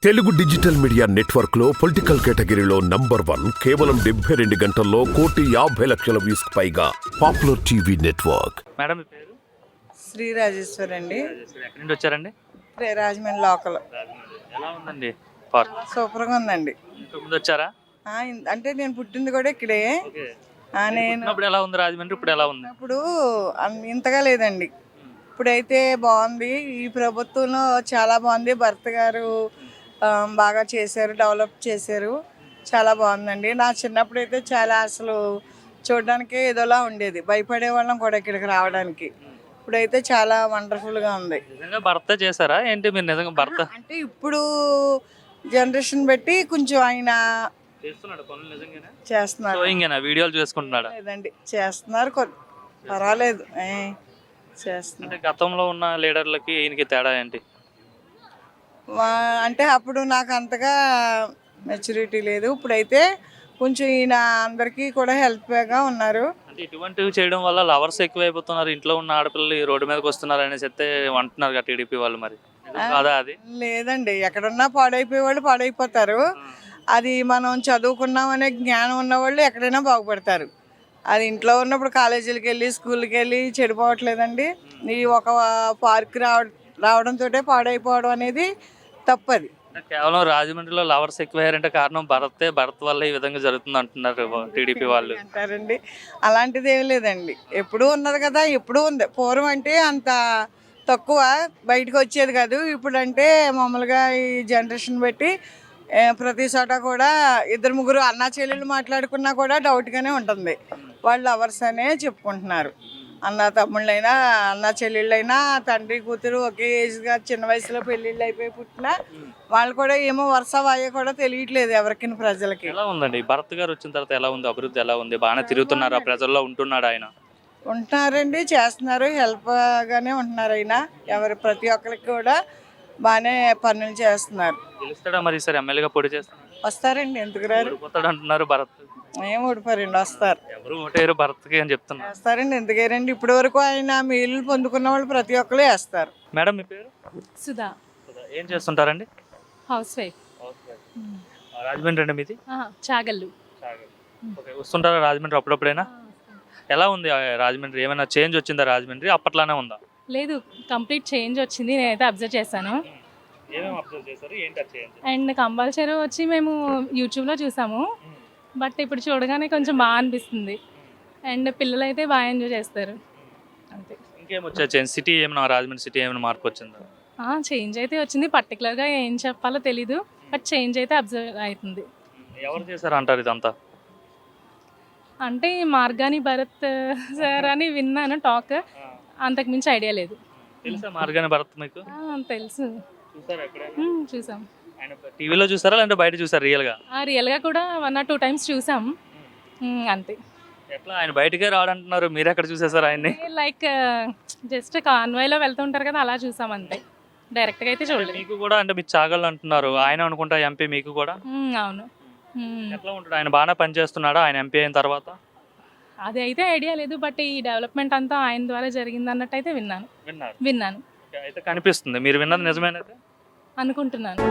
Telugu digital media network లో political కేటగిరీలో number 1 కేవలం 72 గంటల్లో 1,50,00,000 వ్యూస్ పైగా పాపులర్ టీవీ నెట్వర్క్. మేడం మీ పేరు? శ్రీ రాజేశ్వరి అండి. ఎక్కడి నుండి వచ్చారండి? రాజమండ్రి లోకల్. ఎలా ఉందండి పార్క్? సూపర్గా ఉందండి. ఇంతకు ముందు వచ్చారా? అంటే నేను పుట్టింది కూడా ఇక్కడే. నేను ఇప్పుడు ఎలా ఉంది రాజమండ్రి? ఇప్పుడు ఎలా ఉంది? ఇప్పుడు ఇంతగా లేదండి. ఇప్పుడైతే బాగుంది. ఈ ప్రభుత్వంలో చాలా బాగుంది. భర్త గారు బాగా చేశారు, డెవలప్ చేశారు. చాలా బాగుందండి. నా చిన్నప్పుడు అయితే చాలా అసలు చూడడానికి ఏదోలా ఉండేది, భయపడే వాళ్ళం కూడా ఇక్కడికి రావడానికి. ఇప్పుడైతే చాలా వండర్ఫుల్గా ఉంది. నిజంగా భర్త చేశారా ఏంటి? మీరు నిజంగా భర్త అంటే ఇప్పుడు జనరేషన్ బట్టి కొంచెం ఆయన చేస్తున్నాడు పనులు నిజంగానే? చేస్తున్నారు. ఇంకేనా వీడియోలు చేసుకుంటున్నాడా? లేదండి, చేస్తున్నారు. పర్వాలేదు, చేస్తున్నారు. అంటే గతంలో ఉన్న లీడర్లకి ఈయనకి తేడా ఏంటి? అంటే అప్పుడు నాకు అంతగా మెచ్యూరిటీ లేదు. ఇప్పుడైతే కొంచెం ఈయన అందరికీ కూడా హెల్ప్గా ఉన్నారు. అంటే ఇటువంటివి చేయడం వల్ల లవర్స్ ఎక్కువైపోతున్నారు, ఇంట్లో ఉన్న ఆడపిల్లలు రోడ్డు మీదకి వస్తున్నారు అనేసి అయితే అంటున్నారు కదా టీడీపీ వాళ్ళు. మరి కాదా అది? లేదండి, ఎక్కడున్నా పాడైపోయే వాళ్ళు పాడైపోతారు. అది మనం చదువుకున్నామనే జ్ఞానం ఉన్న వాళ్ళు ఎక్కడైనా బాగుపడతారు. అది ఇంట్లో ఉన్నప్పుడు కాలేజీలకు వెళ్ళి స్కూల్కి వెళ్ళి చెడిపోవట్లేదండి. ఈ ఒక పార్క్ రావడంతో పాడైపోవడం అనేది తప్పది. కేవలం రాజమండ్రిలో లవర్స్ ఎక్కువయ్యారంటే కారణం భరత్ వల్ల ఈ విధంగా జరుగుతుంది అంటున్నారు టీడీపీ వాళ్ళు. అంటారండి, అలాంటిది ఏమి లేదండి. ఎప్పుడూ ఉన్నది కదా, ఎప్పుడూ ఉంది. పూర్వం అంటే అంత తక్కువ బయటకు వచ్చేది కాదు. ఇప్పుడు అంటే మామూలుగా ఈ జనరేషన్ బట్టి ప్రతి చోట కూడా 2-3 అన్నా చెల్లెళ్ళు మాట్లాడుకున్నా కూడా డౌట్గానే ఉంటుంది. వాళ్ళు లవర్స్ అనే చెప్పుకుంటున్నారు. అన్న తమ్ముళ్ళైనా అన్న చెల్లెళ్ళైనా తండ్రి కూతురు ఒకే ఏజ్గా చిన్న వయసులో పెళ్ళిళ్ళు అయిపోయి పుట్టినా వాళ్ళు కూడా ఏమో వరుస వాయో కూడా తెలియట్లేదు ఎవరికి, ప్రజలకి. ఎలా ఉందండి భరత్ గారు వచ్చిన తర్వాత? ఎలా ఉంది అభివృద్ధి? ఎలా ఉంది? బాగానే తిరుగుతున్నారా? ప్రజల్లో ఉంటున్నాడు ఆయన? ఉంటున్నారండి, చేస్తున్నారు, హెల్ప్గానే ఉంటున్నారు. ఆయన ప్రతి ఒక్కరికి కూడా బాగానే పనులు చేస్తున్నారు. గెలుస్తాడా మరి ఈసారి? ఎమ్మెల్యేగా పోటీ చేస్తాడు? వస్తారండి, ఎందుకు రారు? ఓడిపోతాడు అంటున్నారు భరత్. ఏం ఓడిపోరండి, వస్తారు. ఎవరు ఓటేరు భరత్కి అని చెప్తున్నారు. వేస్తారండి, ఎందుకేరండి. ఇప్పటి వరకు ఆయన మేలు పొందుకున్న వాళ్ళు ప్రతి ఒక్కరు వేస్తారు. మేడం మీ పేరు? సుధా. ఏం చేస్తుంటారండి? House wife. రాజమండ్రి అండి మీది? చాగల్లు. ఓకే, వస్తుంటారా రాజమండ్రి అప్పుడప్పుడైనా? ఎలా ఉంది రాజమండ్రి? ఏమైనా చేంజ్ వచ్చిందా రాజమండ్రి? అప్పట్లానే ఉందా? లేదు, కంప్లీట్ చేంజ్ వచ్చింది. నేనైతే అబ్జర్వ్ చేశాను. అండ్ కంపల్సరీ వచ్చి మేము యూట్యూబ్లో చూసాము. బట్ ఇప్పుడు చూడగానే కొంచెం బాగా అనిపిస్తుంది. అండ్ పిల్లలు అయితే బాగా ఎంజాయ్ చేస్తారు. అంతే. ఇంకేమొచ్చా చేంజ్? సిటీ ఏమైనా, రాజమండ్రి సిటీ ఏమైనా మార్పు వచ్చిందా? చేంజ్ అయితే వచ్చింది. పర్టికులర్గా ఏం చెప్పాలో తెలీదు, బట్ చేంజ్ అయితే అబ్జర్వ్ అవుతుంది. ఎవరు చేశారు అంటారు ఇదంతా? అంటే మార్గాని భరత్ సార్ అని విన్నాను టాక్, అంతకు మించి ఐడియా లేదు. తెలుసా మార్గాని భరత్ మీకు? తెలుసు, చూసాం. ఆయన టీవీలో చూసారా లేదంటే బయట చూసారా? రియల్గా కూడా 1 or 2 times చూసాం, అంతే. ఎట్లా ఆయన బయటకే రావడంటున్నారు, మీరు ఎక్కడ చూసేసారు ఆయన్ని? లైక్ జస్ట్ కాన్వాయ్లో వెళ్తుంటారు కదా, అలా చూసాం అంతే. డైరెక్ట్గా అయితే చూడలేదు. మీకు కూడా అంటే మీరు చాగళ్ళు అంటున్నారు, ఆయన అనుకుంటా ఎంపీ మీకు కూడా? అవును. ఎట్లా ఉంటాడు ఆయన? బాగానే పనిచేస్తున్నాడా ఆయన ఎంపీ అయిన తర్వాత? అది అయితే ఐడియా లేదు, బట్ ఈ డెవలప్మెంట్ అంతా ఆయన ద్వారా జరిగింది అన్నట్టు అయితే విన్నాను. అయితే కనిపిస్తుంది. మీరు విన్నది నిజమేనైతే అనుకుంటున్నాను.